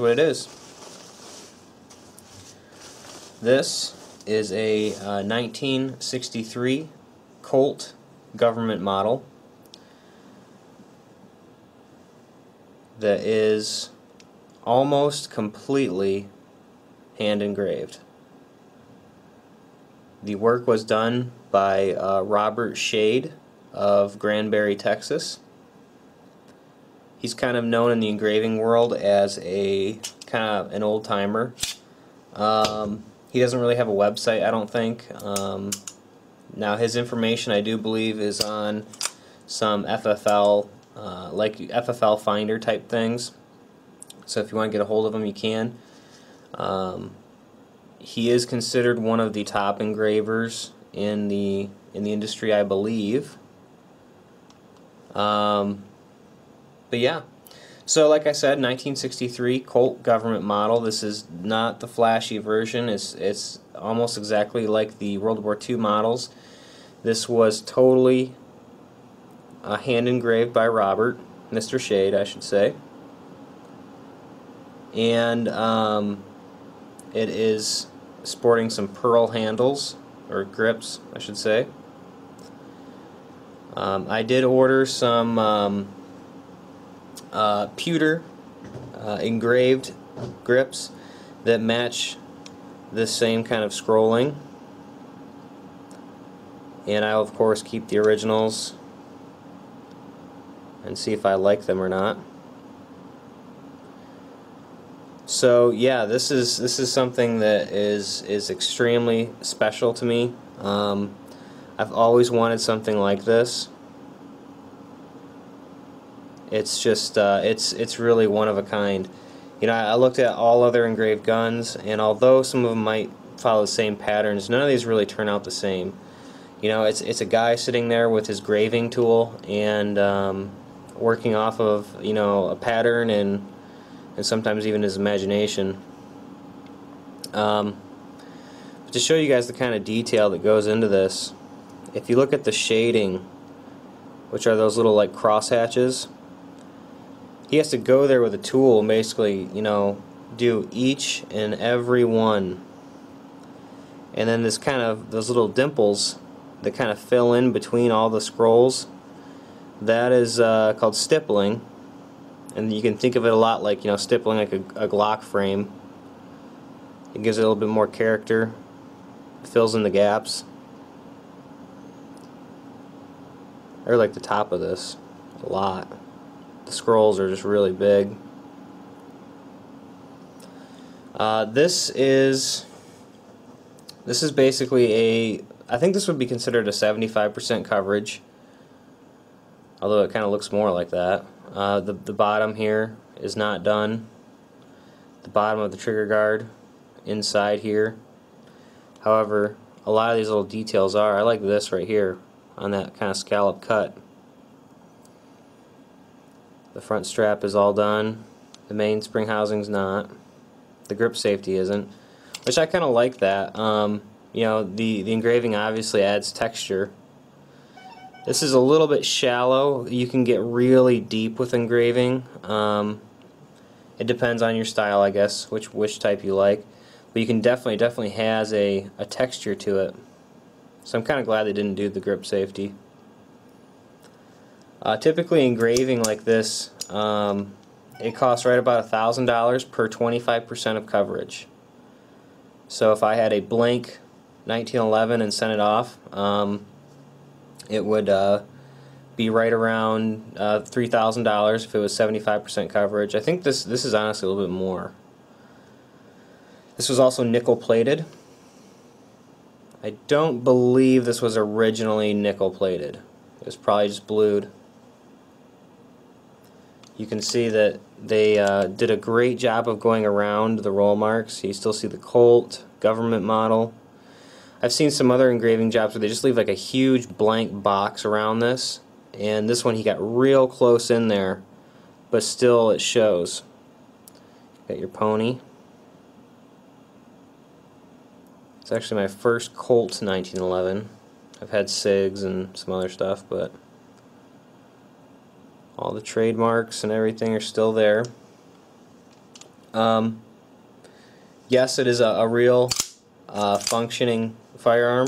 what it is. This is a 1963 Colt government model that is almost completely hand engraved. The work was done by Robert Shade of Granbury, Texas. He's kind of known in the engraving world as a kind of an old timer. He doesn't really have a website, I don't think. Now his information, I do believe, is on some FFL, like FFL Finder type things. So if you want to get a hold of him, you can. He is considered one of the top engravers in the industry, I believe. But yeah. So like I said, 1963 Colt government model. This is not the flashy version. It's almost exactly like the World War II models. This was totally hand engraved by Robert, Mr. Shade, I should say. And it is sporting some pearl handles, or grips, I should say. I did order some pewter engraved grips that match this same kind of scrolling, and I'll of course keep the originals and see if I like them or not. So yeah, this is something that is extremely special to me. I've always wanted something like this. It's just it's really one of a kind. You know, I looked at all other engraved guns, and although some of them might follow the same patterns, none of these really turn out the same. You know, it's a guy sitting there with his graving tool and working off of, you know, a pattern and sometimes even his imagination. But to show you guys the kind of detail that goes into this, if you look at the shading, which are those little like cross hatches, he has to go there with a tool and basically, you know, do each and every one. And then this kind of, those little dimples that kind of fill in between all the scrolls, that is called stippling. And you can think of it a lot like, you know, stippling like a Glock frame. It gives it a little bit more character, fills in the gaps. I like the top of this a lot. The scrolls are just really big. This is basically a, I think this would be considered a 75% coverage, although it kind of looks more like that. The bottom here is not done. The bottom of the trigger guard inside here. However, a lot of these little details are. I like this right here on that kind of scallop cut. The front strap is all done. The main spring housing's not. The grip safety isn't, which I kind of like that. You know, the engraving obviously adds texture. This is a little bit shallow. You can get really deep with engraving. It depends on your style, I guess, which type you like. But you can definitely has a texture to it. So I'm kind of glad they didn't do the grip safety. Typically engraving like this, it costs right about $1,000 per 25% of coverage. So if I had a blank 1911 and sent it off, it would be right around $3,000 if it was 75% coverage. I think this is honestly a little bit more. This was also nickel plated. I don't believe this was originally nickel plated. It was probably just blued. You can see that they did a great job of going around the roll marks. You still see the Colt government model. I've seen some other engraving jobs where they just leave like a huge blank box around this, and this one he got real close in there, but still it shows. Got your pony. It's actually my first Colt 1911. I've had SIGs and some other stuff, but all the trademarks and everything are still there. Yes, it is a real functioning firearm.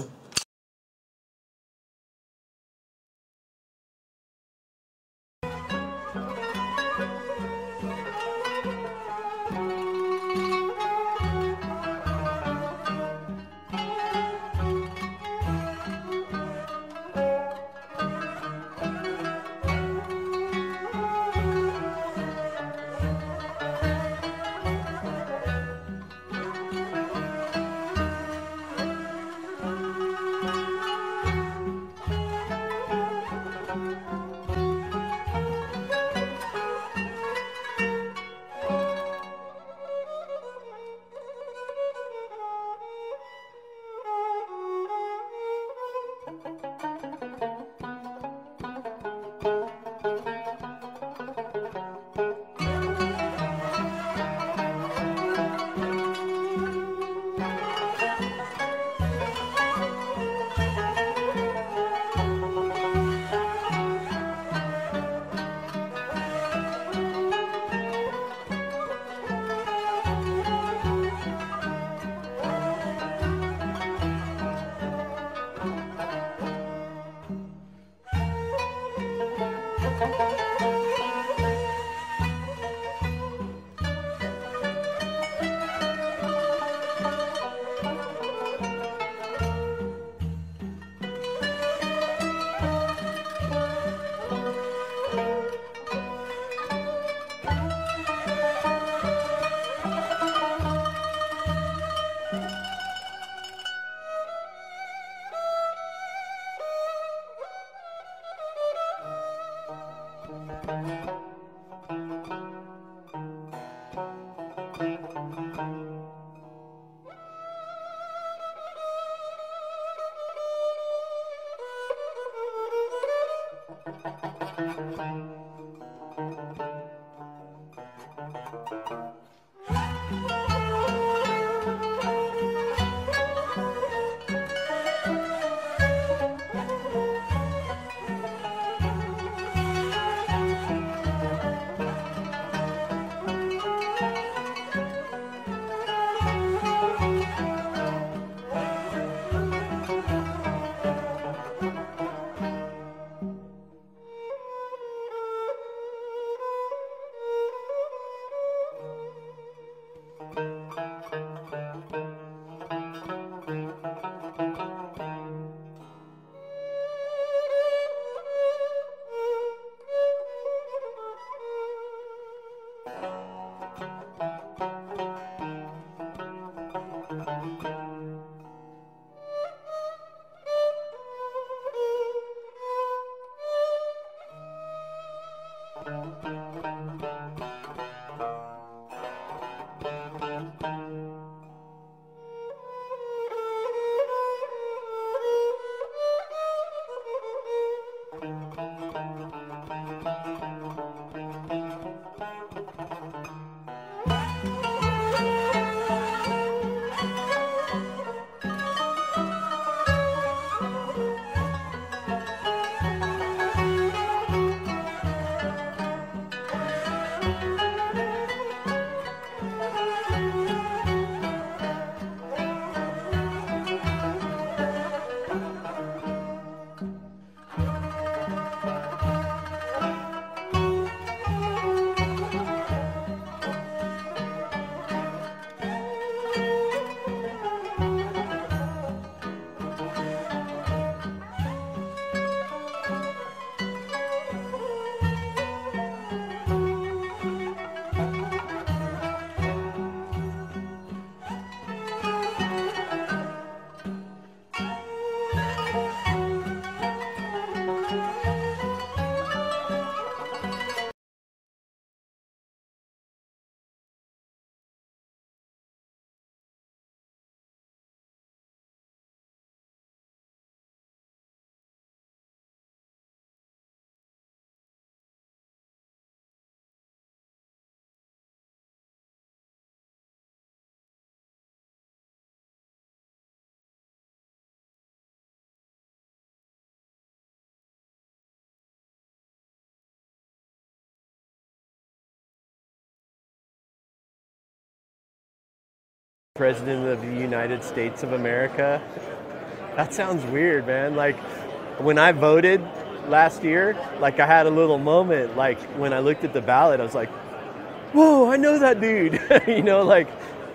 President of the United States of America. That sounds weird, man. Like when I voted last year, like I had a little moment, like when I looked at the ballot, I was like, whoa, I know that dude. You know, like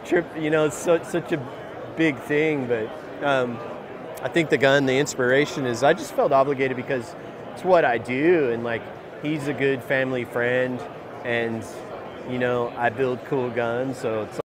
it's such a big thing. But I think the inspiration is I just felt obligated because it's what I do, and like he's a good family friend, and you know, I build cool guns, so it's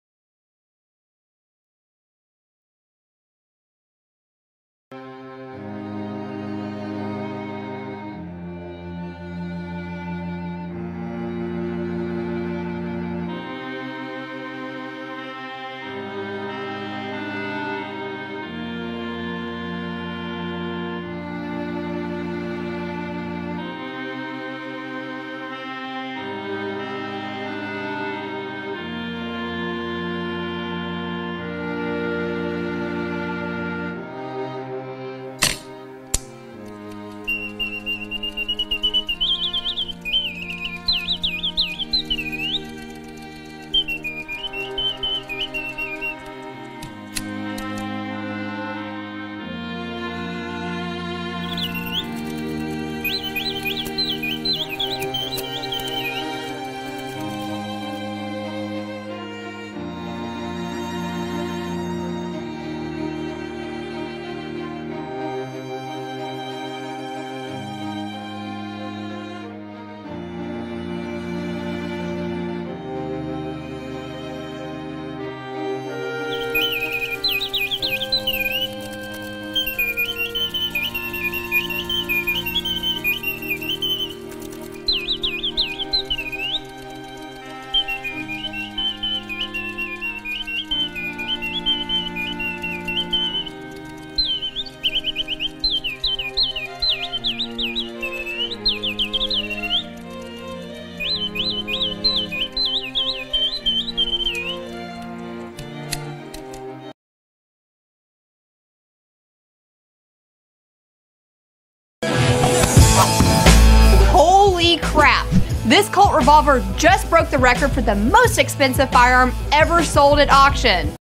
Holy crap! This Colt revolver just broke the record for the most expensive firearm ever sold at auction.